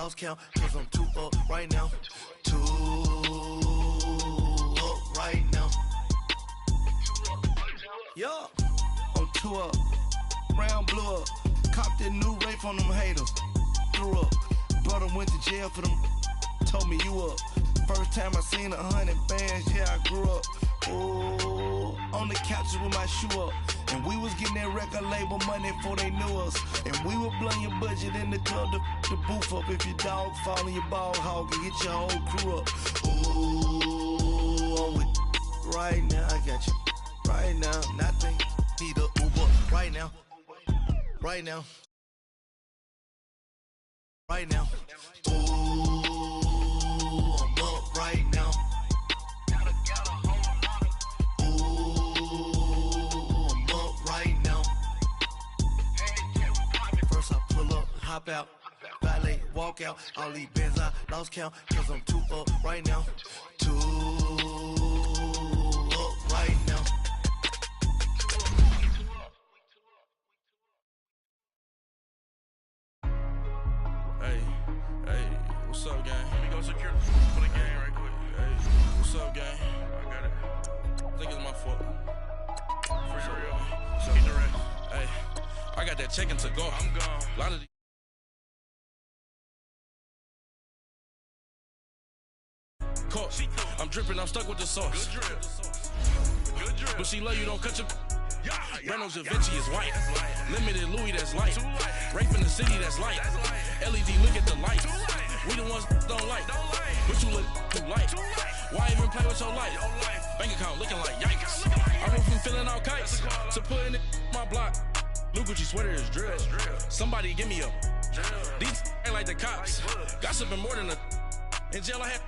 lost count, cause I'm 2 up right now. 2 up right now. Yeah, I'm 2 up. Round blew up. Copped that new rape on them haters. Threw up. Brother went to jail for them. Told me you up. First time I seen 100 bands, yeah, I grew up. Ooh, on the couches with my shoe up. And we was getting that record label money before they knew us. And we would blow your budget in the club to the booth up. If your dog fall in your ball hog and get your whole crew up. Ooh, I'm with right now, I got you. Right now, nothing. Need a Uber right now. Right now. Right now. Ooh, I'm up right now. Ooh, I'm up right now. First I pull up, hop out, valet, walk out. All these bands I lost count, cause I'm 2 up right now. 2 up right now. What's up, gang? Let me go secure for the game right quick. Hey, what's up, gang? I got it. I think it's my fault. For real. So, keep the rest. Hey, I got that chicken to go. I'm gone. A lot of these I'm dripping, I'm stuck with the sauce. Good drip. Good drip. But she love you, don't cut your. Brando Javinci is white. Limited Louis, that's light. Rape in the city, that's light. LED, look at the light. We the ones don't like. But you look too light. Why even play with your life? Bank account looking like yikes. I went from filling out kites to putting it in my block. Blue Gucci sweater is drill. Somebody give me a. These ain't like the cops. Gossiping more than a. In jail I had.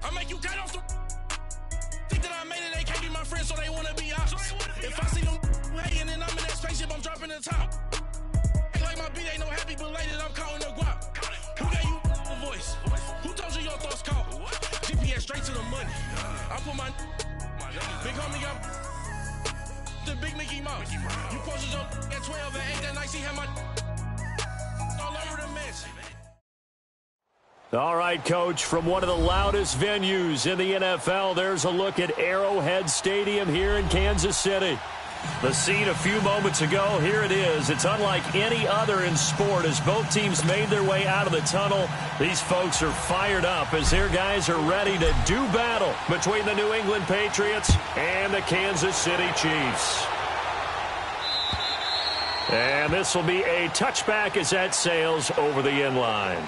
I make you cut off the. Think that I made it, they can't be my friends, so they wanna be ops. If I see them hating and I'm in that spaceship, I'm dropping the top. Ain't like my beat ain't no happy belated, I'm counting the guap. Who gave you a voice? Who told you your thoughts count? GPS straight to the money. I put my big homie up the big Mickey Mouse. You posted your at 12 and 8 that night, see how my all over the mess. All right, Coach, from one of the loudest venues in the NFL, there's a look at Arrowhead Stadium here in Kansas City. The scene a few moments ago, here it is. It's unlike any other in sport as both teams made their way out of the tunnel. These folks are fired up as their guys are ready to do battle between the New England Patriots and the Kansas City Chiefs. And this will be a touchback as that sails over the end line.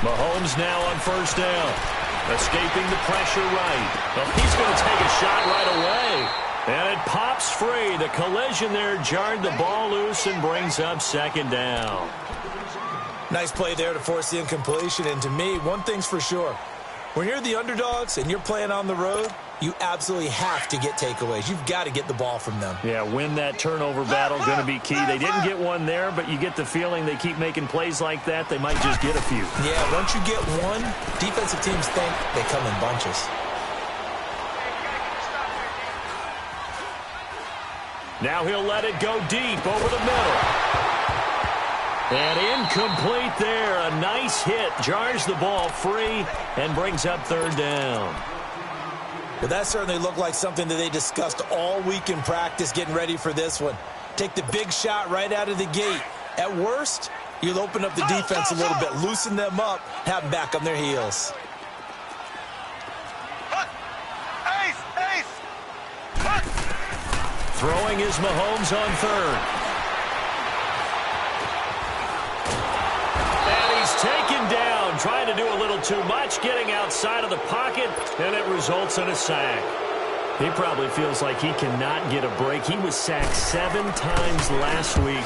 Mahomes now on first down. Escaping the pressure right. Well, he's going to take a shot right away. And it pops free. The collision there jarred the ball loose and brings up second down. Nice play there to force the incompletion. And to me, one thing's for sure. When you're the underdogs and you're playing on the road, you absolutely have to get takeaways. You've got to get the ball from them. Yeah, win that turnover battle, going to be key. They didn't get one there, but you get the feeling they keep making plays like that, they might just get a few. Yeah, once you get one, defensive teams think they come in bunches. Now he'll let it go deep over the middle. And incomplete there. A nice hit. Jars the ball free and brings up third down. Well, that certainly looked like something that they discussed all week in practice getting ready for this one. Take the big shot right out of the gate. At worst, you'll open up the defense a little bit, loosen them up, have them back on their heels. Throwing is Mahomes on third. And he's taken down, trying to do a little too much, getting outside of the pocket, and it results in a sack. He probably feels like he cannot get a break. He was sacked 7 times last week.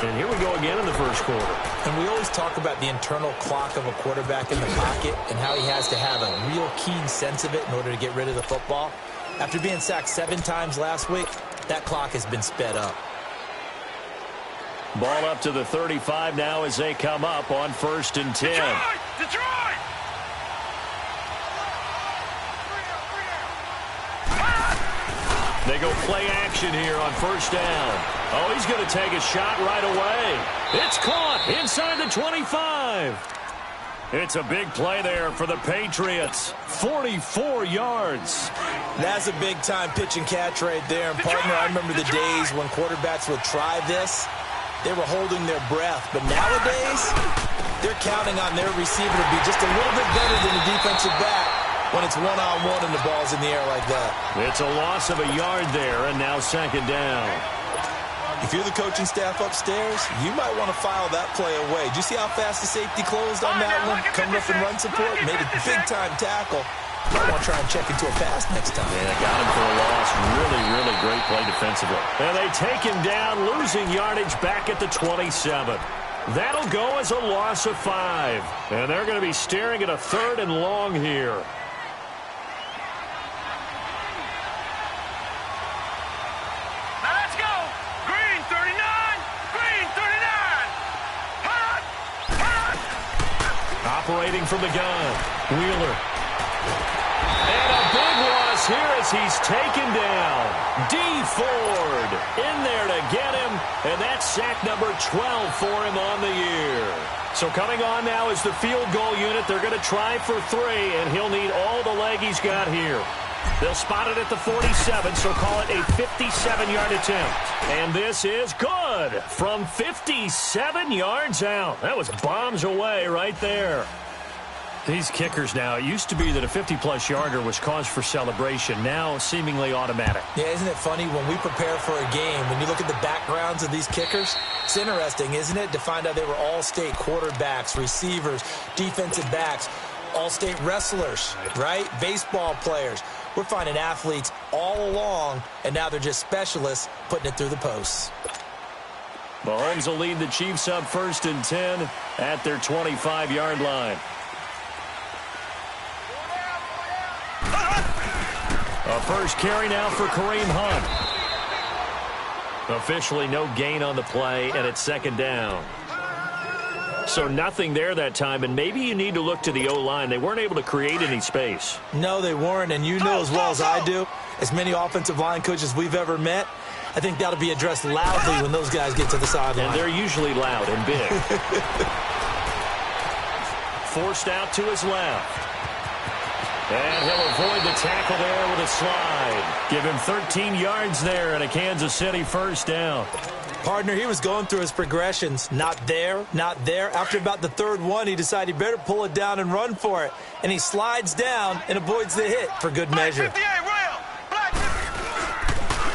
And here we go again in the first quarter. And we always talk about the internal clock of a quarterback in the pocket and how he has to have a real keen sense of it in order to get rid of the football. After being sacked 7 times last week, that clock has been sped up. Ball up to the 35 now as they come up on 1st and 10. Detroit! They go play action here on 1st down. Oh, he's going to take a shot right away. It's caught inside the 25. It's a big play there for the Patriots. 44 yards. That's a big-time pitch and catch right there. And, partner, I remember the days when quarterbacks would try this. They were holding their breath. But nowadays, they're counting on their receiver to be just a little bit better than the defensive back when it's one-on-one and the ball's in the air like that. It's a loss of a yard there, and now 2nd down. If you're the coaching staff upstairs, you might want to file that play away. Did you see how fast the safety closed on that one? Coming up in run support, made a big-time tackle. Might want to try and check into a pass next time. Yeah, got him for a loss. Really, really great play defensively. And they take him down, losing yardage back at the 27. That'll go as a loss of 5. And they're going to be staring at a 3rd and long here. Operating from the gun, Wheeler. And a big loss here as he's taken down. D. Ford in there to get him, and that's sack number 12 for him on the year. So coming on now is the field goal unit. They're going to try for 3, and he'll need all the leg he's got here. They'll spot it at the 47, so call it a 57-yard attempt. And this is good from 57 yards out. That was bombs away right there. These kickers now, it used to be that a 50-plus yarder was cause for celebration. Now seemingly automatic. Yeah, isn't it funny when we prepare for a game, when you look at the backgrounds of these kickers, it's interesting, isn't it, to find out they were all-state quarterbacks, receivers, defensive backs, all-state wrestlers, right? Baseball players. We're finding athletes all along, and now they're just specialists putting it through the posts. Mahomes will lead the Chiefs up 1st and 10 at their 25-yard line. A first carry now for Kareem Hunt. Officially no gain on the play, and it's 2nd down. So nothing there that time, and maybe you need to look to the O-line. They weren't able to create any space. No, they weren't, and you know as well as I do, as many offensive line coaches we've ever met, I think that'll be addressed loudly when those guys get to the sideline. And they're usually loud and big. Forced out to his left. And he'll avoid the tackle there with a slide. Give him 13 yards there and a Kansas City 1st down. Partner, he was going through his progressions. Not there, not there. After about the 3rd one, he decided he better pull it down and run for it. And he slides down and avoids the hit for good measure.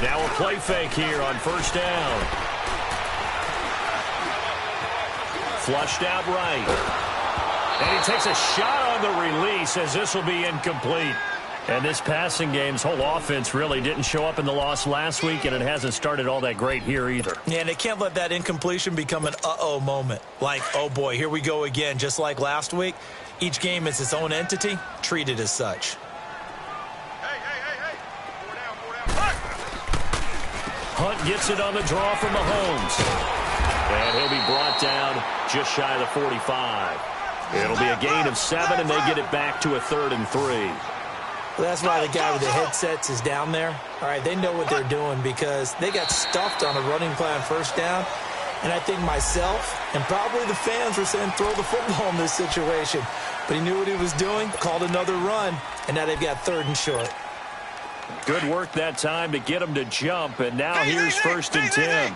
Now a play fake here on 1st down. Flushed out right. And he takes a shot on the release as this will be incomplete. And this passing game's whole offense really didn't show up in the loss last week, and it hasn't started all that great here either. Yeah, and they can't let that incompletion become an uh-oh moment. Like, oh boy, here we go again, just like last week. Each game is its own entity, treated as such. Hey. Hunt gets it on the draw from Mahomes. And he'll be brought down just shy of the 45. It'll be a gain of 7, and they get it back to a 3rd and 3. Well, that's why the guy with the headsets is down there. All right, they know what they're doing because they got stuffed on a running play on 1st down. And I think myself and probably the fans were saying throw the football in this situation. But he knew what he was doing, called another run, and now they've got 3rd and short. Good work that time to get him to jump, and now here's 1st and 10.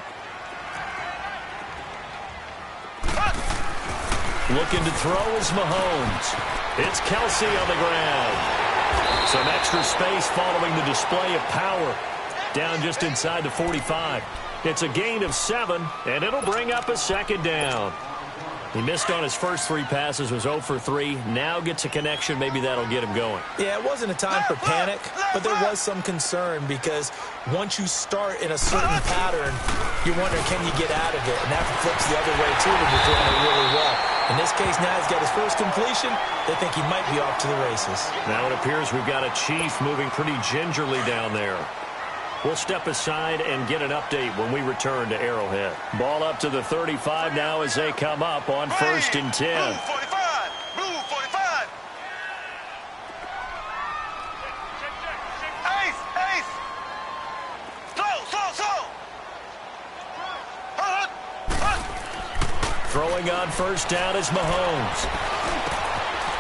Looking to throw is Mahomes. It's Kelsey on the ground. Some extra space following the display of power. Down just inside the 45. It's a gain of 7, and it'll bring up a 2nd down. He missed on his first 3 passes, was 0 for 3. Now gets a connection. Maybe that'll get him going. Yeah, it wasn't a time for panic, but there was some concern because once you start in a certain pattern, you're wondering, can you get out of it? And that flips the other way, too, when you're doing it really well. In this case, now he's got his first completion. They think he might be off to the races. Now it appears we've got a Chief moving pretty gingerly down there. We'll step aside and get an update when we return to Arrowhead. Ball up to the 35 now as they come up on 1st and 10. Blue 45. Blue 45. Ace. Ace. Slow. Throwing on 1st down is Mahomes.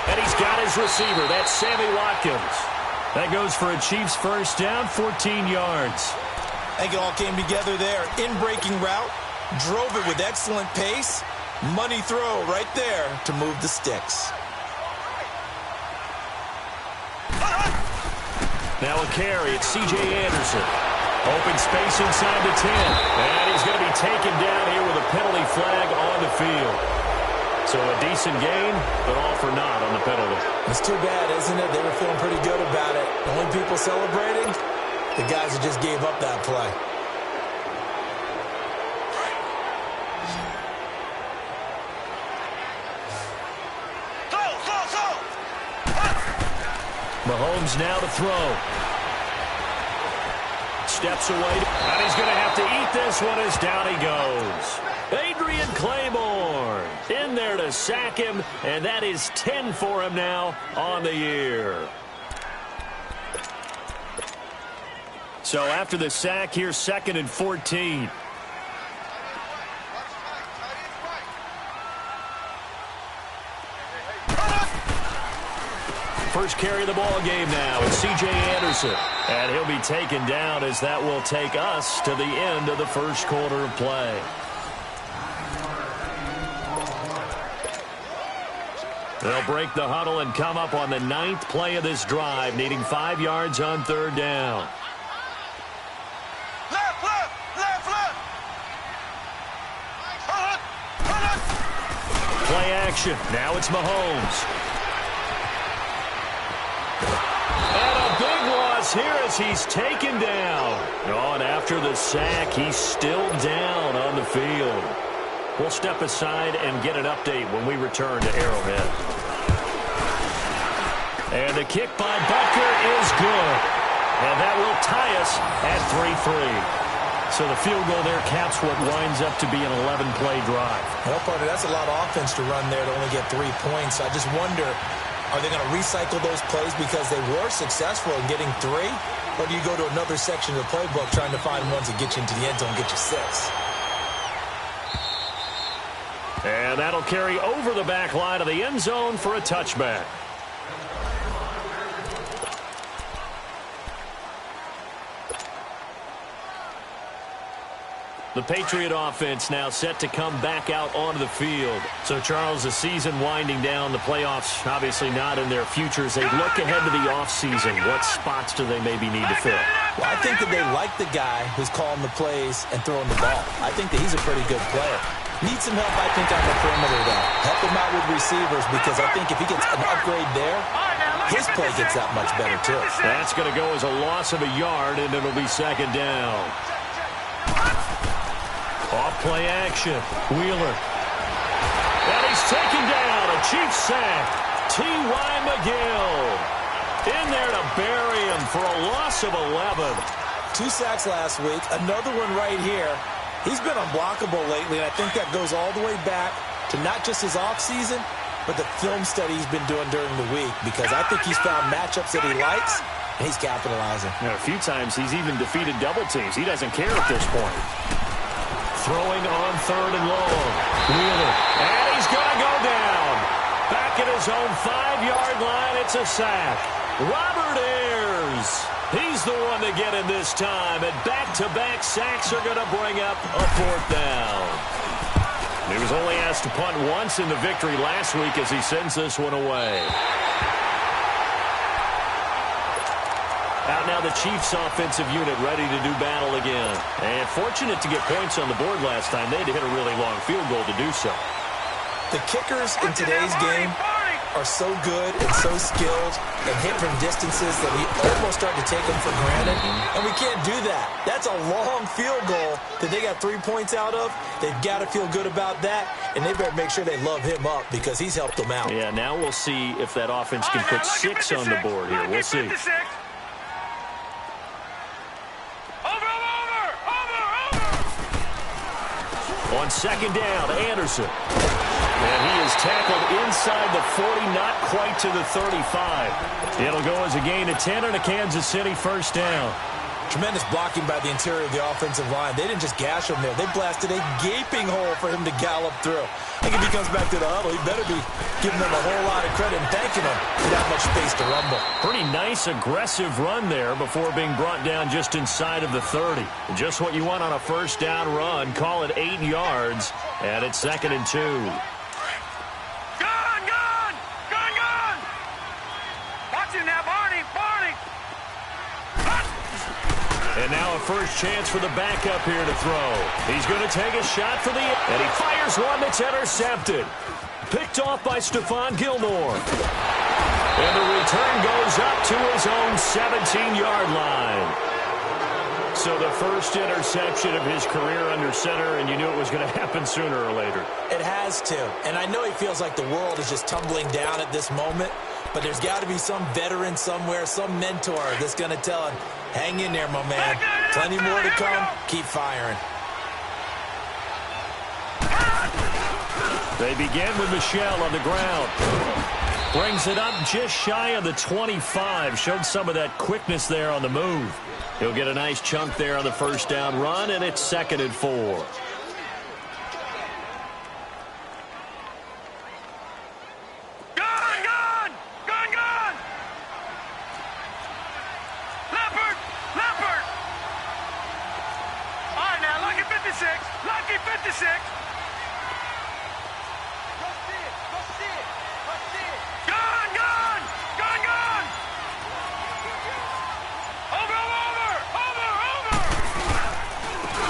And he's got his receiver. That's Sammy Watkins. That goes for a Chiefs 1st down, 14 yards. I think it all came together there. In-breaking route, drove it with excellent pace. Money throw right there to move the sticks. Now a carry. It's C.J. Anderson. Open space inside the 10. And he's going to be taken down here with a penalty flag on the field. So a decent gain, but all for naught on the penalty. It's too bad, isn't it? They were feeling pretty good about it. The only people celebrating, the guys that just gave up that play. Mahomes now to throw. Steps away, and he's going to have to eat this one as down he goes. Adrian Claymore in there to sack him, and that is 10 for him now on the year. So after the sack, here's 2nd and 14. First carry of the ball game now. It's C.J. Anderson. And he'll be taken down as that will take us to the end of the first quarter of play. They'll break the huddle and come up on the 9th play of this drive, needing 5 yards on 3rd down. Play action. Now it's Mahomes. And a big loss here as he's taken down. On after the sack, he's still down on the field. We'll step aside and get an update when we return to Arrowhead. And the kick by Butker is good. And that will tie us at 3-3. So the field goal there caps what winds up to be an 11-play drive. Well, partner, that's a lot of offense to run there to only get 3 points. I just wonder, are they going to recycle those plays because they were successful in getting 3? Or do you go to another section of the playbook trying to find ones that get you into the end zone and get you 6? And that'll carry over the back line of the end zone for a touchback. The Patriot offense now set to come back out onto the field. So, Charles, the season winding down, the playoffs obviously not in their futures. They look ahead to the offseason. What spots do they maybe need to fill? Well, I think that they like the guy who's calling the plays and throwing the ball. I think that he's a pretty good player. Needs some help, I think, on the perimeter, though. Help him out with receivers because I think if he gets an upgrade there, his play gets that much better, too. That's going to go as a loss of a yard, and it'll be 2nd down. Off play action. Wheeler. And he's taken down. A Chiefs sack. T.Y. McGill. In there to bury him for a loss of 11. 2 sacks last week. Another one right here. He's been unblockable lately, and I think that goes all the way back to not just his offseason, but the film study he's been doing during the week, because I think he's found matchups that he likes, and he's capitalizing. Now, a few times he's even defeated double teams. He doesn't care at this point. Throwing on 3rd and long. Wheeler. And he's going to go down. Back at his own 5-yard line, it's a sack. Robert Ayers. He's the one to get in this time. And back-to-back sacks are going to bring up a 4th down. He was only asked to punt once in the victory last week as he sends this one away. Out now the Chiefs offensive unit ready to do battle again. And fortunate to get points on the board last time. They had to hit a really long field goal to do so. The kickers in today's game are so good and so skilled and hit from distances that we almost start to take them for granted, and we can't do that. That's a long field goal that they got 3 points out of. They've got to feel good about that, and they better make sure they love him up because he's helped them out. Yeah, now we'll see if that offense can put 6 on the board here. We'll see. On second down, Anderson. And he is tackled inside the 40, not quite to the 35. It'll go as a gain of 10 and a Kansas City first down. Tremendous blocking by the interior of the offensive line. They didn't just gash him there. They blasted a gaping hole for him to gallop through. I think if he comes back to the huddle, he better be giving them a whole lot of credit and thanking them for that much space to rumble. Pretty nice, aggressive run there before being brought down just inside of the 30. Just what you want on a first down run. Call it 8 yards, and it's 2nd and 2. And now a first chance for the backup here to throw. He's going to take a shot for the end. And he fires one that's intercepted. Picked off by Stephon Gilmore. And the return goes up to his own 17-yard line. So the first interception of his career under center, and you knew it was going to happen sooner or later. It has to. And I know he feels like the world is just tumbling down at this moment, but there's got to be some veteran somewhere, some mentor that's going to tell him, hang in there, my man. Plenty more to come. Keep firing. They begin with Michel on the ground. Brings it up just shy of the 25. Showed some of that quickness there on the move. He'll get a nice chunk there on the first down run, and it's 2nd and 4.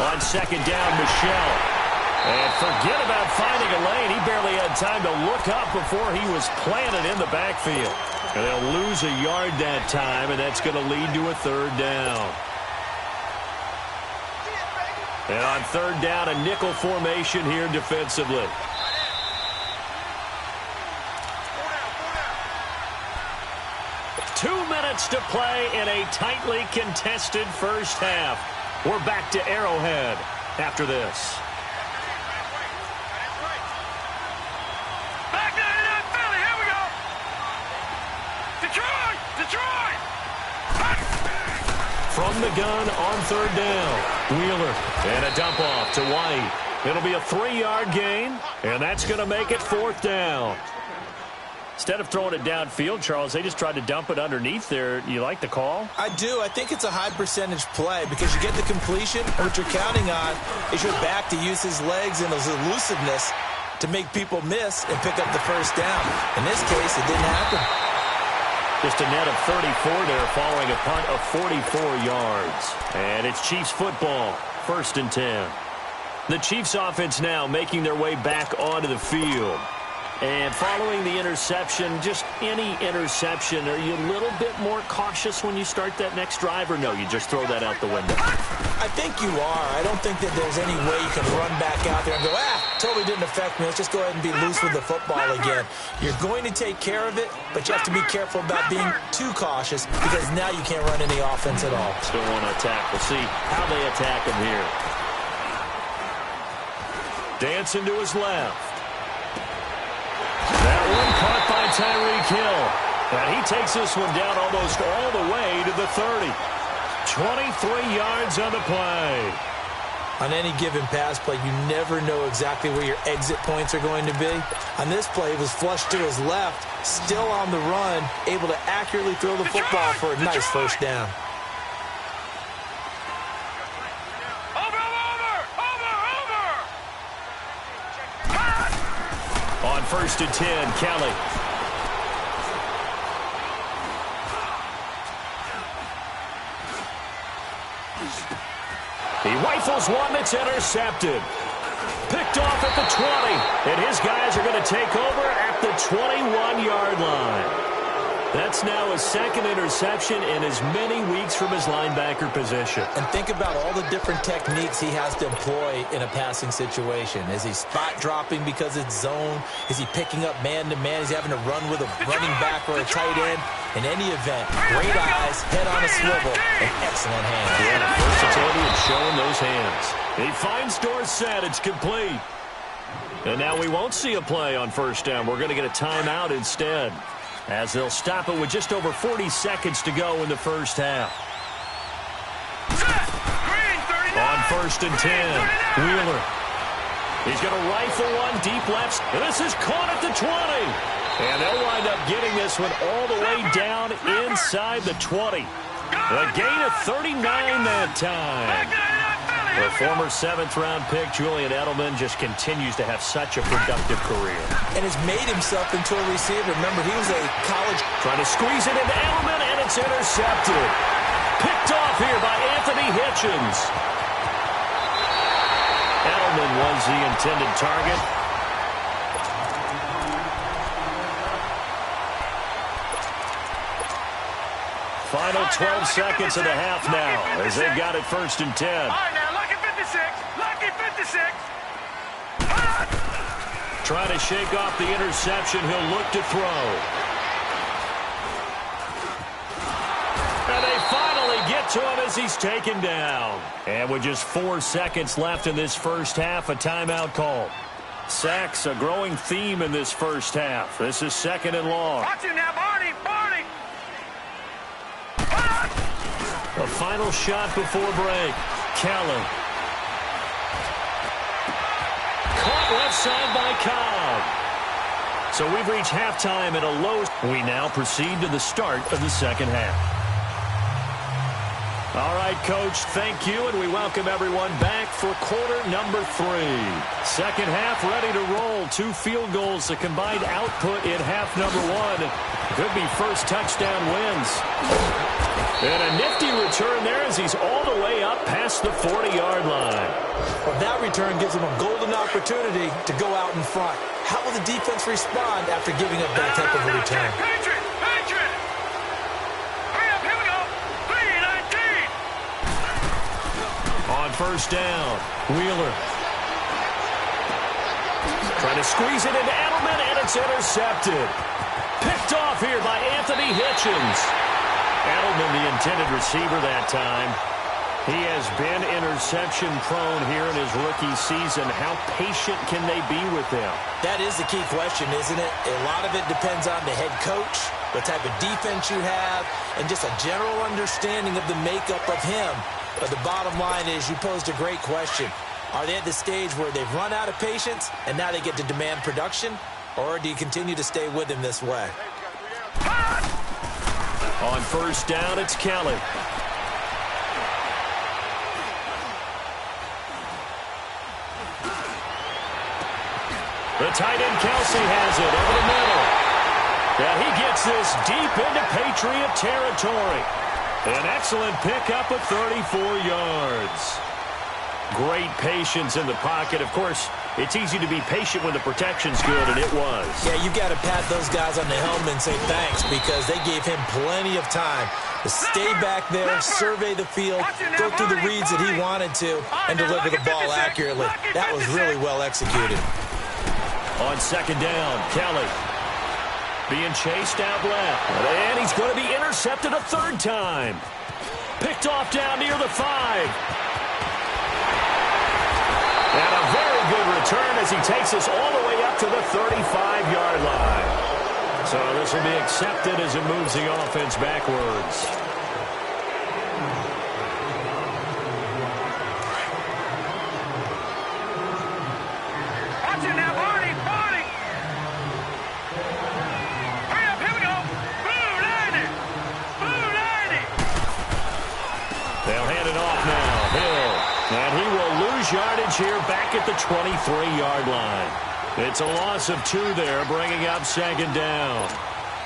On second down, Michel. And forget about finding a lane. He barely had time to look up before he was planted in the backfield. And they'll lose a yard that time, and that's going to lead to a 3rd down. And on 3rd down, a nickel formation here defensively. Two minutes to play in a tightly contested first half. We're back to Arrowhead after this. Back to Philly. Here we go. Detroit. From the gun on 3rd down, Wheeler. And a dump off to White. It'll be a 3-yard gain, and that's going to make it 4th down. Instead of throwing it downfield, Charles, they just tried to dump it underneath there. You like the call? I do. I think it's a high-percentage play because you get the completion, and what you're counting on is your back to use his legs and his elusiveness to make people miss and pick up the first down. In this case, it didn't happen. Just a net of 34 there following a punt of 44 yards. And it's Chiefs football, 1st and 10. The Chiefs offense now making their way back onto the field. And following the interception, just any interception, are you a little bit more cautious when you start that next drive, or no, you just throw that out the window? I think you are. I don't think that there's any way you can run back out there and go, totally didn't affect me. Let's just go ahead and be loose with the football again. You're going to take care of it, but you have to be careful about being too cautious because now you can't run any offense at all. Still want to attack. We'll see how they attack him here. Dancing to his left. That one caught by Tyreek Hill. And he takes this one down almost all the way to the 30. 23 yards on the play. On any given pass play, you never know exactly where your exit points are going to be. On this play, it was flushed to his left, still on the run, able to accurately throw the football for a nice first down. On 1st and 10, Kelly. He rifles one that's intercepted. Picked off at the 20. And his guys are going to take over at the 21-yard line. That's now his second interception in as many weeks from his linebacker position. And think about all the different techniques he has to employ in a passing situation. Is he spot dropping because it's zone? Is he picking up man-to-man? Is he having to run with a running back or a tight end? In any event, great eyes, head on a swivel, and excellent hands. Yeah, the versatility and showing those hands. He finds Dorsett. It's complete. And now we won't see a play on first down. We're going to get a timeout instead, as they'll stop it with just over 40 seconds to go in the first half. On first and 10, Wheeler. He's going to rifle one deep left. This is caught at the 20. And they'll wind up getting this one all the way down inside the 20. A gain of 39 that time. The former 7th-round pick, Julian Edelman, just continues to have such a productive career. And has made himself into a receiver. Remember, he was a college... Trying to squeeze it into Edelman, and it's intercepted. Picked off here by Anthony Hitchens. Edelman was the intended target. Final 12 seconds of the half now, as they've got it first and 10. All right, now, lucky 56. Lucky 56. Trying to shake off the interception. He'll look to throw. And they finally get to him as he's taken down. And with just 4 seconds left in this first half, a timeout call. Sacks, a growing theme in this first half. This is second and long. Watch him now, Barney. Barney. A final shot before break. Kelly. Caught left side by Cobb. So we've reached halftime at a low. We now proceed to the start of the second half. All right, Coach, thank you, and we welcome everyone back for quarter number 3. Second half ready to roll. 2 field goals, the combined output in half number 1. Could be first touchdown wins. And a nifty return there as he's all the way up past the 40-yard line. Well, that return gives him a golden opportunity to go out in front. How will the defense respond after giving up that type of a return? Patriot. Hurry up, here we go. 3-19. On first down, Wheeler. Trying to squeeze it into Edelman, and it's intercepted. Picked off here by Anthony Hitchens. Edelman, the intended receiver that time. He has been interception-prone here in his rookie season. How patient can they be with him? That is the key question, isn't it? A lot of it depends on the head coach, what type of defense you have, and just a general understanding of the makeup of him. But the bottom line is you posed a great question. Are they at the stage where they've run out of patience and now they get to demand production? Or do you continue to stay with him this way? On first down, it's Kelly. The tight end Kelsey has it over the middle. And he gets this deep into Patriot territory. An excellent pickup of 34 yards. Great patience in the pocket. Of course, it's easy to be patient when the protection's good, and it was. Yeah, you've got to pat those guys on the helmet and say thanks because they gave him plenty of time to stay back there, survey the field, go through the reads that he wanted to, and deliver the ball accurately. That was really well executed. On second down, Kelly being chased out left. And he's going to be intercepted a third time. Picked off down near the 5. And a very good return as he takes us all the way up to the 35-yard line. So this will be accepted as it moves the offense backwards. Watch it now, Barney. Barney. Hurry up, here we go. Blue 90. Blue 90. They'll hand it off now. Hill. And he will lose yardage here back at the 23-yard line. It's a loss of 2 there, bringing up second down.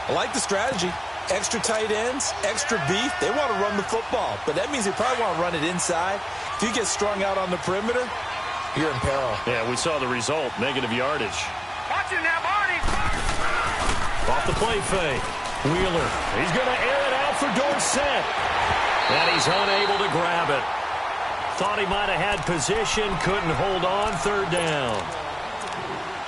I like the strategy. Extra tight ends, extra beef. They want to run the football, but that means they probably want to run it inside. If you get strung out on the perimeter, you're in peril. Yeah, we saw the result, negative yardage. Watch it now, Barney. Off the play fake. Wheeler, he's going to air it out for Dorsett. And he's unable to grab it. Thought he might have had position, couldn't hold on, third down.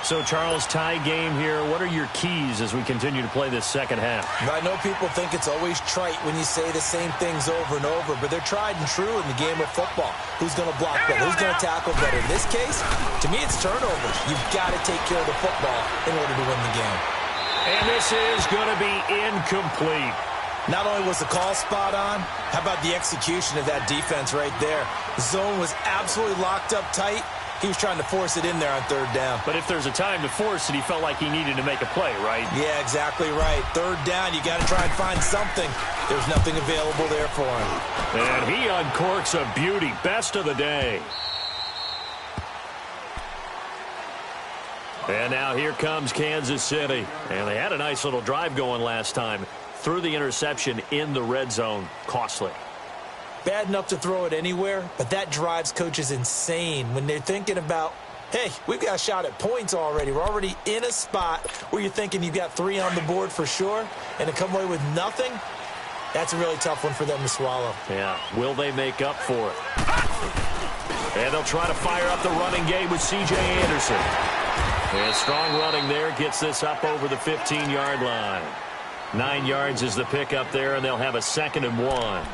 So, Charles, tie game here. What are your keys as we continue to play this second half? I know people think it's always trite when you say the same things over and over, but they're tried and true in the game of football. Who's going to block better? Who's going to tackle better? In this case, to me, it's turnovers. You've got to take care of the football in order to win the game. And this is going to be incomplete. Not only was the call spot on, how about the execution of that defense right there? The zone was absolutely locked up tight. He was trying to force it in there on third down. But if there's a time to force it, he felt like he needed to make a play, right? Yeah, exactly right. Third down, you got to try and find something. There's nothing available there for him. And he uncorks a beauty. Best of the day. And now here comes Kansas City. And they had a nice little drive going last time. Threw the interception in the red zone. Costly. Bad enough to throw it anywhere, but that drives coaches insane when they're thinking about, hey, we've got a shot at points already. We're already in a spot where you're thinking you've got 3 on the board for sure, and to come away with nothing, that's a really tough one for them to swallow. Yeah, will they make up for it? And they'll try to fire up the running game with C.J. Anderson. And strong running there gets this up over the 15-yard line. 9 yards is the pickup there, and they'll have a 2nd and 1.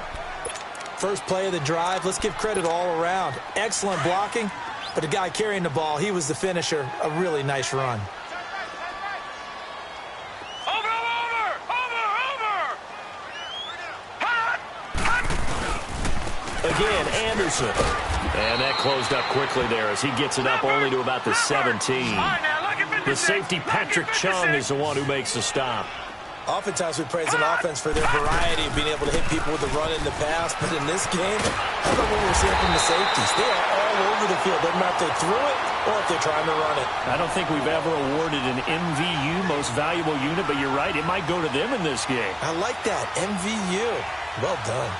First play of the drive, let's give credit all around. Excellent blocking, but the guy carrying the ball, he was the finisher. A really nice run. Over. Again, Anderson. And that closed up quickly there as he gets it up only to about the 17. The safety, Patrick Chung, is the one who makes the stop. Oftentimes we praise an offense for their variety of being able to hit people with the run in the pass, but in this game, how about what we're seeing from the safeties? They are all over the field. Doesn't matter if they threw it or if they're trying to run it. I don't think we've ever awarded an MVU, most valuable unit, but you're right, it might go to them in this game. I like that, MVU. Well done.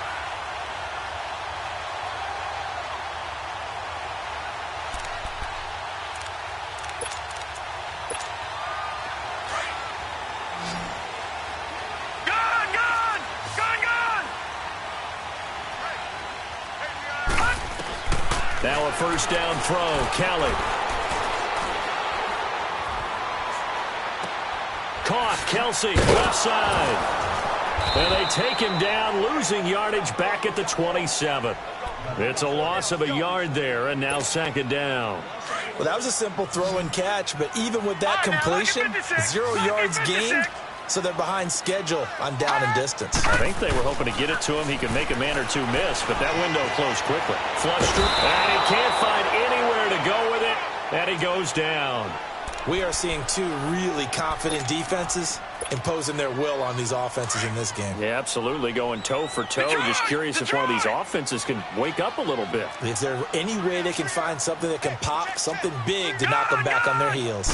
Now a first down throw, Kelly. Caught, Kelsey, left side. And they take him down, losing yardage back at the 27. It's a loss of a yard there, and now 2nd down. Well, that was a simple throw and catch, but even with that completion, 0 yards gained, so they're behind schedule on down and distance. I think they were hoping to get it to him. He could make a man or two miss, but that window closed quickly. Flushed it, and he can't find anywhere to go with it, and he goes down. We are seeing 2 really confident defenses imposing their will on these offenses in this game. Yeah, absolutely, going toe for toe. Just curious if one of these offenses can wake up a little bit. Is there any way they can find something that can pop, something big to knock them back on their heels?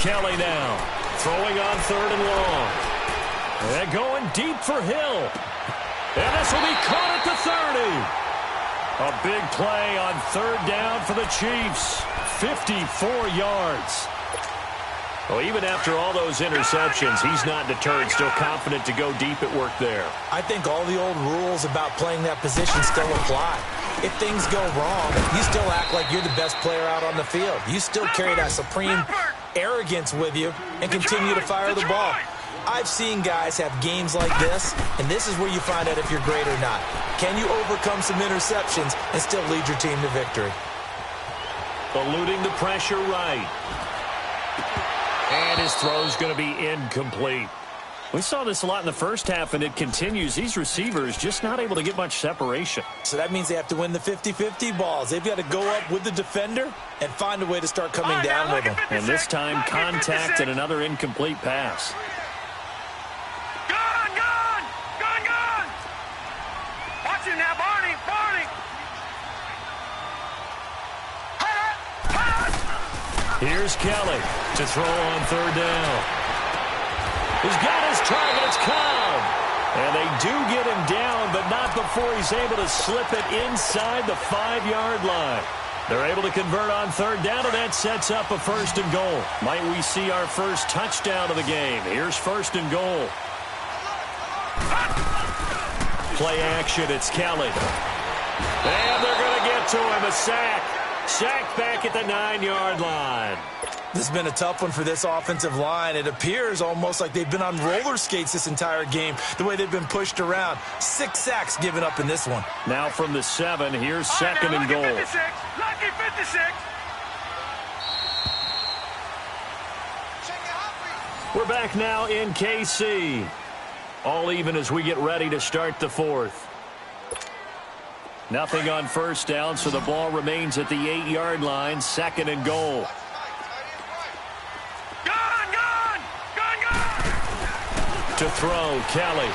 Kelly now, throwing on 3rd and long. And going deep for Hill. And this will be caught at the 30. A big play on 3rd down for the Chiefs. 54 yards. Well, even after all those interceptions, he's not deterred, still confident to go deep at work there. I think all the old rules about playing that position still apply. If things go wrong, you still act like you're the best player out on the field. You still carry that supreme arrogance with you and continue to fire the ball. I've seen guys have games like this, and this is where you find out if you're great or not. Can you overcome some interceptions and still lead your team to victory? Eluding the pressure right. And his throw's going to be incomplete. We saw this a lot in the first half, and it continues. These receivers just not able to get much separation. So that means they have to win the 50-50 balls. They've got to go up with the defender and find a way to start coming down with them. And this time, contact and another incomplete pass. Gone! Watch it now, Barney! Here's Kelly to throw on 3rd down. He's got his target. It's Cobb. And they do get him down, but not before he's able to slip it inside the 5-yard line. They're able to convert on third down, and that sets up a 1st and goal. Might we see our first touchdown of the game? Here's 1st and goal. Play action, it's Kelly. And they're going to get to him, a sack. Sacked back at the 9-yard line. This has been a tough one for this offensive line. It appears almost like they've been on roller skates this entire game, the way they've been pushed around. 6 sacks given up in this one. Now from the 7, here's 2nd and goal. Lucky 56. We're back now in KC. All even as we get ready to start the 4th. Nothing on first down, so the ball remains at the 8-yard line. 2nd and goal. To throw, Kelly.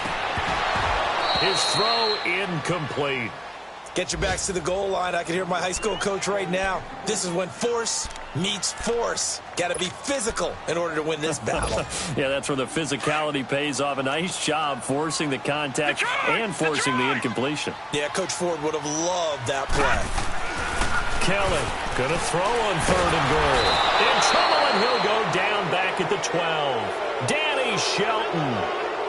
His throw incomplete. Get your backs to the goal line. I can hear my high school coach right now. This is when force meets force. Got to be physical in order to win this battle. Yeah, that's where the physicality pays off. A nice job forcing the contact and forcing the incompletion. Yeah, Coach Ford would have loved that play. Kelly going to throw on 3rd and goal. In trouble, and he'll go down back at the 12. Danny Shelton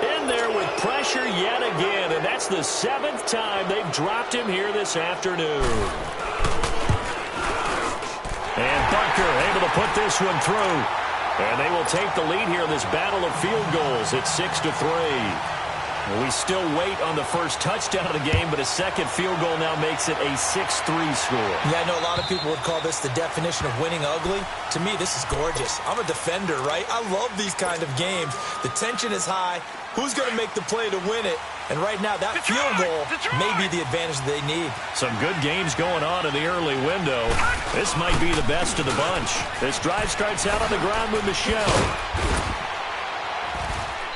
in there with pressure yet again, and that's the 7th time they've dropped him here this afternoon. And Bunker able to put this one through. And they will take the lead here in this battle of field goals. It's 6-3. We still wait on the first touchdown of the game, but a second field goal now makes it a 6-3 score. Yeah, I know a lot of people would call this the definition of winning ugly. To me, this is gorgeous. I'm a defender, right? I love these kind of games. The tension is high. Who's going to make the play to win it? And right now, that field goal may be the advantage they need. Some good games going on in the early window. This might be the best of the bunch. This drive starts out on the ground with Michel.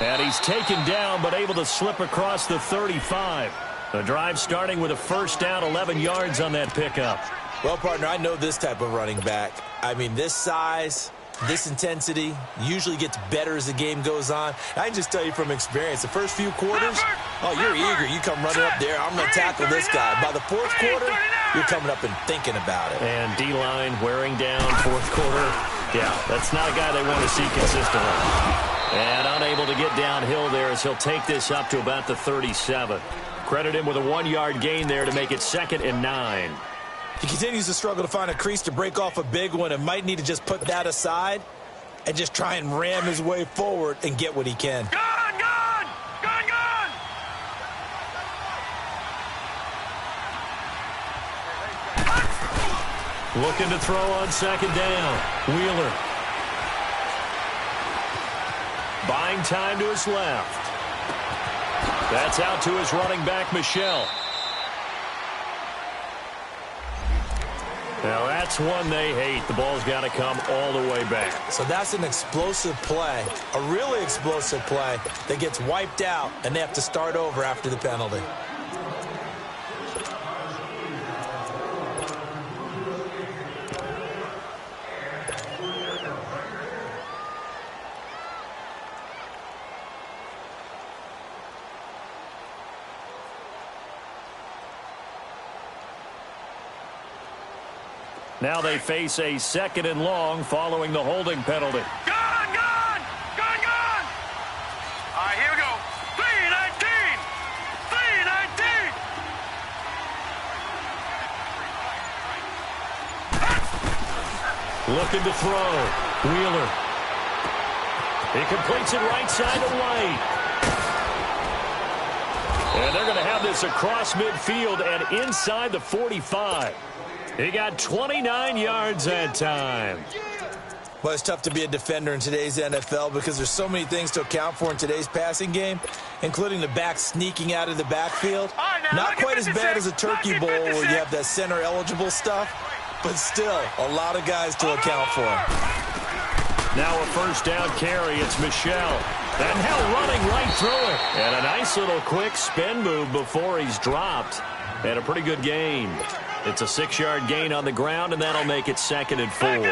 And he's taken down, but able to slip across the 35. The drive starting with a first down, 11 yards on that pickup. Well, partner, I know this type of running back. I mean, this size, this intensity usually gets better as the game goes on. I can just tell you from experience, the first few quarters, oh, you're eager. You come running up there. I'm going to tackle this guy. By the 4th quarter, you're coming up and thinking about it. And D-line wearing down 4th quarter. Yeah, that's not a guy they want to see consistently. And unable to get downhill there as he'll take this up to about the 37. Credit him with a 1-yard gain there to make it 2nd and 9. He continues to struggle to find a crease to break off a big one and might need to just put that aside and just try and ram his way forward and get what he can. Gone, gone! Gone, gone! Looking to throw on 2nd down. Wheeler. Buying time to his left. That's out to his running back, Michel. Now that's one they hate. The ball's got to come all the way back. So that's an explosive play, a really explosive play that gets wiped out, and they have to start over after the penalty. Now they face a 2nd and long following the holding penalty. Gone, gone! Gone, gone! All right, here we go. 3-19! 3-19! Looking to throw. Wheeler. He completes it right side to White. And they're going to have this across midfield and inside the 45. He got 29 yards that time. Well, it's tough to be a defender in today's NFL because there's so many things to account for in today's passing game, including the back sneaking out of the backfield. Not quite as bad as a turkey bowl where you have that center-eligible stuff, but still a lot of guys to account for. Now a first down carry. It's Michel. And now running right through it. And a nice little quick spin move before he's dropped. And a pretty good gain. It's a 6-yard gain on the ground, and that'll make it 2nd and 4. Here we go.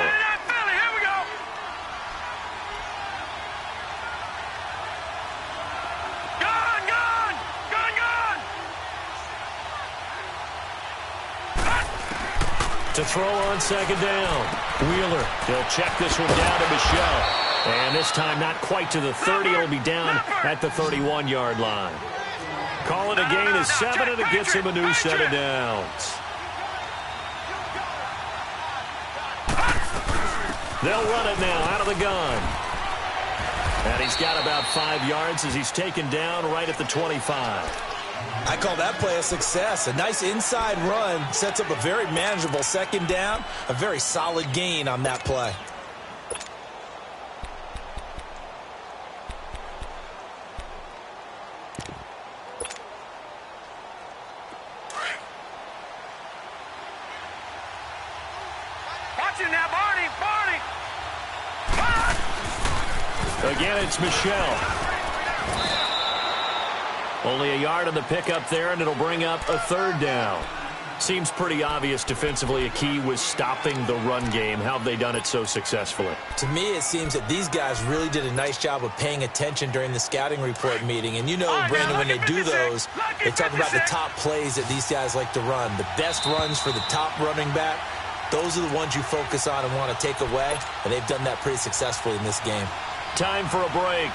Gone, gone! Gone, gone! To throw on second down. Wheeler, he'll check this one down to Michelle. And this time not quite to the 30. It'll be down at the 31-yard line. Calling a gain is 7, and it gets him a new set of downs. They'll run it now out of the gun. And he's got about 5 yards as he's taken down right at the 25. I call that play a success. A nice inside run sets up a very manageable second down. A very solid gain on that play. Watch it now, Barney! Again, it's Michelle. Only a yard on the pickup there, and it'll bring up a third down. Seems pretty obvious defensively a key was stopping the run game. How have they done it so successfully? To me, it seems that these guys really did a nice job of paying attention during the scouting report meeting. And you know, Brandon, when they do those, they talk about the top plays that these guys like to run. The best runs for the top running back, those are the ones you focus on and want to take away. And they've done that pretty successfully in this game. Time for a break.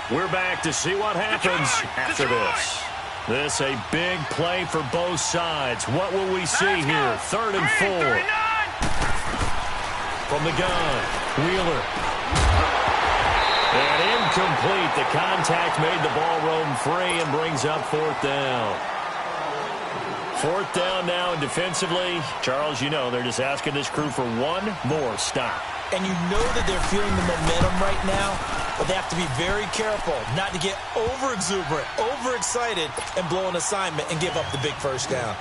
We're back to see what happens after this. This a big play for both sides. What will we see here? 3rd and 4. From the gun, Wheeler. And incomplete. The contact made the ball roam free and brings up 4th down. 4th down now, and defensively, Charles, you know, they're just asking this crew for one more stop. And you know that they're feeling the momentum right now, but they have to be very careful not to get over-exuberant, overexcited, and blow an assignment and give up the big first down.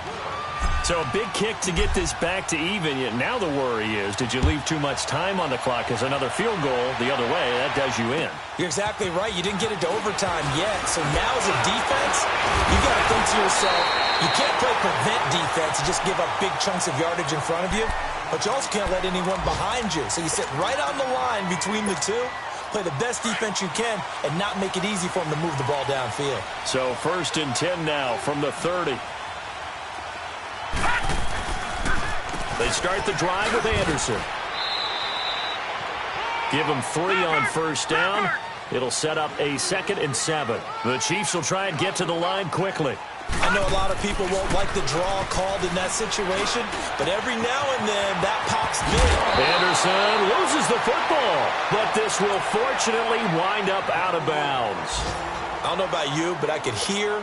So a big kick to get this back to even. Yet now the worry is, did you leave too much time on the clock? Because another field goal the other way, that does you in. You're exactly right. You didn't get it to overtime yet. So now as a defense, you got to think to yourself, you can't play prevent defense and just give up big chunks of yardage in front of you. But you also can't let anyone behind you. So you sit right on the line between the two, play the best defense you can, and not make it easy for them to move the ball downfield. So 1st and 10 now from the 30. They start the drive with Anderson. Give them 3 on 1st down. It'll set up a 2nd and 7. The Chiefs will try and get to the line quickly. I know a lot of people won't like the draw called in that situation, but every now and then that pops big. Anderson loses the football, but this will fortunately wind up out of bounds. I don't know about you, but I could hear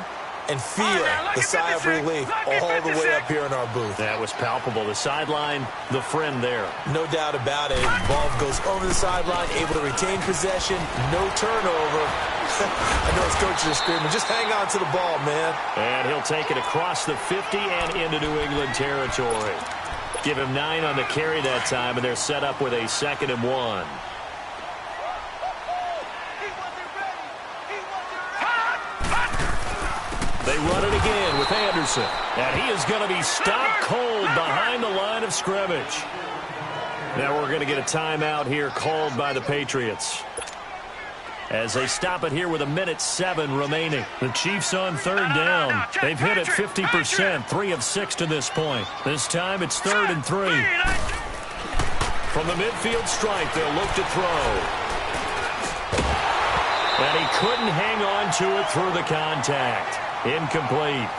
and feel the sigh of relief all the way up here in our booth. That was palpable. The sideline, the friend there. No doubt about it. Ball goes over the sideline, able to retain possession, no turnover. I know his coaches are screaming, just hang on to the ball, man. And he'll take it across the 50 and into New England territory. Give him 9 on the carry that time, and they're set up with a 2nd and 1. They run it again with Anderson. And he is going to be stopped cold behind the line of scrimmage. Now we're going to get a timeout here called by the Patriots, as they stop it here with 1:07 remaining. The Chiefs on 3rd down. They've hit it 50%, 3 of 6 to this point. This time it's 3rd and 3. From the midfield stripe, they'll look to throw. And he couldn't hang on to it through the contact. Incomplete.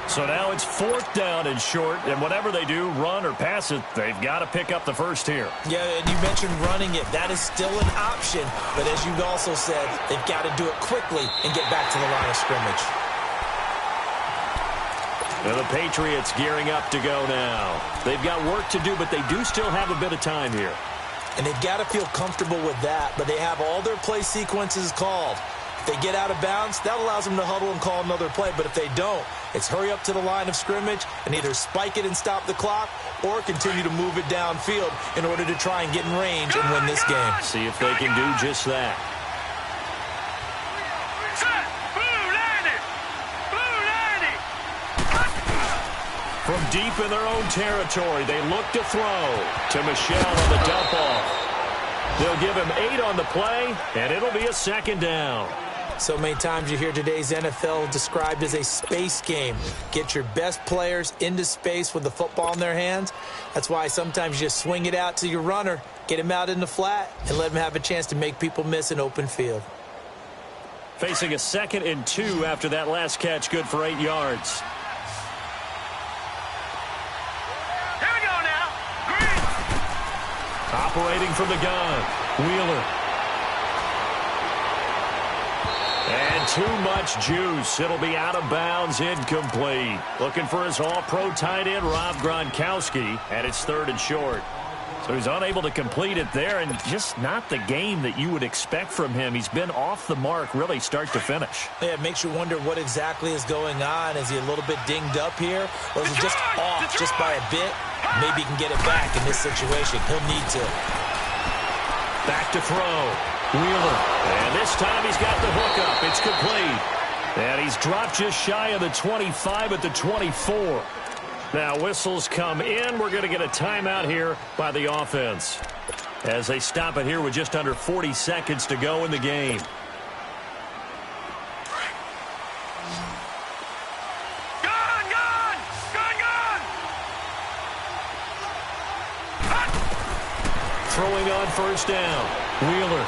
So now it's 4th down and short, and whatever they do, run or pass it, they've got to pick up the first here. Yeah, and you mentioned running it. That is still an option, but as you also said, they've got to do it quickly and get back to the line of scrimmage. And the Patriots gearing up to go now. They've got work to do, but they do still have a bit of time here. And they've got to feel comfortable with that, but they have all their play sequences called. If they get out of bounds, that allows them to huddle and call another play. But if they don't, it's hurry up to the line of scrimmage and either spike it and stop the clock or continue to move it downfield in order to try and get in range and win this game. See if they can do just that. From deep in their own territory, they look to throw to Michelle on the dump off. They'll give him 8 on the play, and it'll be a 2nd down. So many times you hear today's NFL described as a space game. Get your best players into space with the football in their hands. That's why sometimes you just swing it out to your runner, get him out in the flat, and let him have a chance to make people miss an open field. Facing a 2nd and 2 after that last catch, good for 8 yards. Here we go now. Green. Operating from the gun, Wheeler. And too much juice. It'll be out of bounds, incomplete. Looking for his all-pro tight end, Rob Gronkowski, and it's 3rd and short. So he's unable to complete it there, and just not the game that you would expect from him. He's been off the mark, really, start to finish. Yeah, it makes you wonder what exactly is going on. Is he a little bit dinged up here, or is he just off just by a bit? Maybe he can get it back in this situation. He'll need to. Back to throw. Wheeler. And this time he's got the hook up. It's complete. And he's dropped just shy of the 25 at the 24. Now whistles come in. We're going to get a timeout here by the offense as they stop it here with just under 40 seconds to go in the game. Gone, gone, gone, gone. Throwing on 1st down. Wheeler.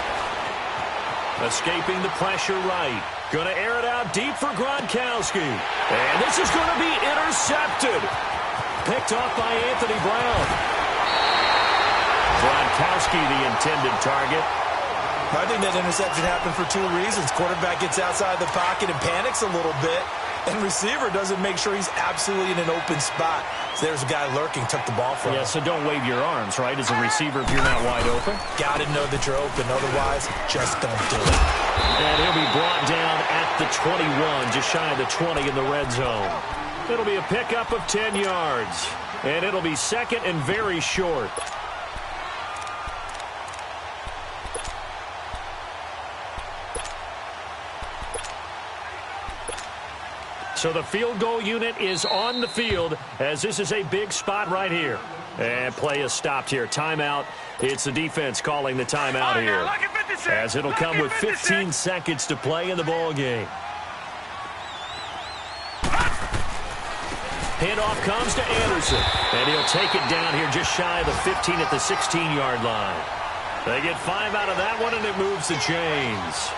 Escaping the pressure right. Going to air it out deep for Gronkowski. And this is going to be intercepted. Picked off by Anthony Brown. Gronkowski, the intended target. I think that interception happened for 2 reasons. Quarterback gets outside the pocket and panics a little bit, and receiver doesn't make sure he's absolutely in an open spot. So there's a guy lurking, took the ball from him. Yeah, so don't wave your arms, right, as a receiver if you're not wide open. Got to know that you're open. Otherwise, just don't do it. And he'll be brought down at the 21, just shy of the 20 in the red zone. It'll be a pickup of 10 yards, and it'll be 2nd and very short. So the field goal unit is on the field as this is a big spot right here. And play is stopped here. Timeout. It's the defense calling the timeout here. As it'll come with 15 seconds to play in the ball game. Handoff comes to Anderson. And he'll take it down here just shy of the 15 at the 16-yard line. They get 5 out of that one, and it moves the chains.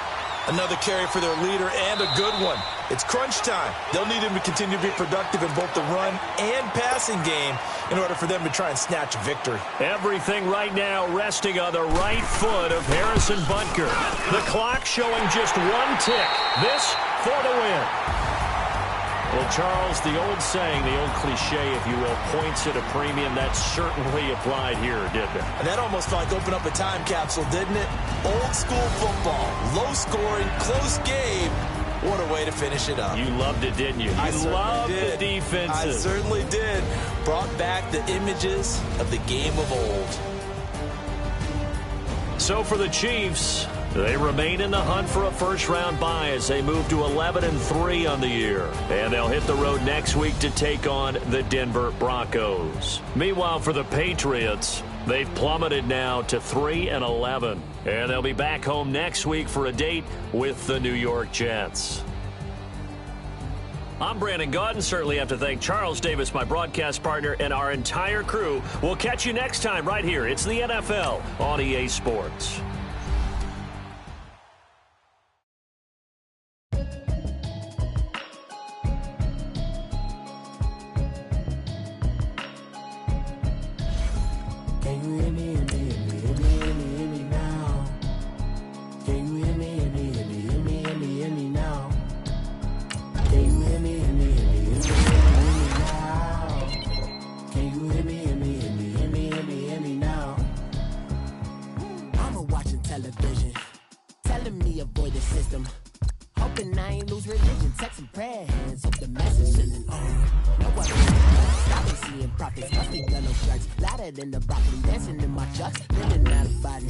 Another carry for their leader, and a good one. It's crunch time. They'll need him to continue to be productive in both the run and passing game in order for them to try and snatch a victory. Everything right now resting on the right foot of Harrison Butker. The clock showing just 1 tick. This for the win. Well, Charles, the old saying, the old cliche, if you will, points at a premium, that certainly applied here, didn't it? And that almost felt like opened up a time capsule, didn't it? Old school football, low scoring, close game. What a way to finish it up. You loved it, didn't you? You loved the defenses. I certainly did. Brought back the images of the game of old. So for the Chiefs, they remain in the hunt for a first-round bye as they move to 11-3 on the year. And they'll hit the road next week to take on the Denver Broncos. Meanwhile, for the Patriots, they've plummeted now to 3-11. And they'll be back home next week for a date with the New York Jets. I'm Brandon Gaudin. Certainly have to thank Charles Davis, my broadcast partner, and our entire crew. We'll catch you next time right here. It's the NFL on EA Sports. In the broccoli, dancing in my chucks, living out of body.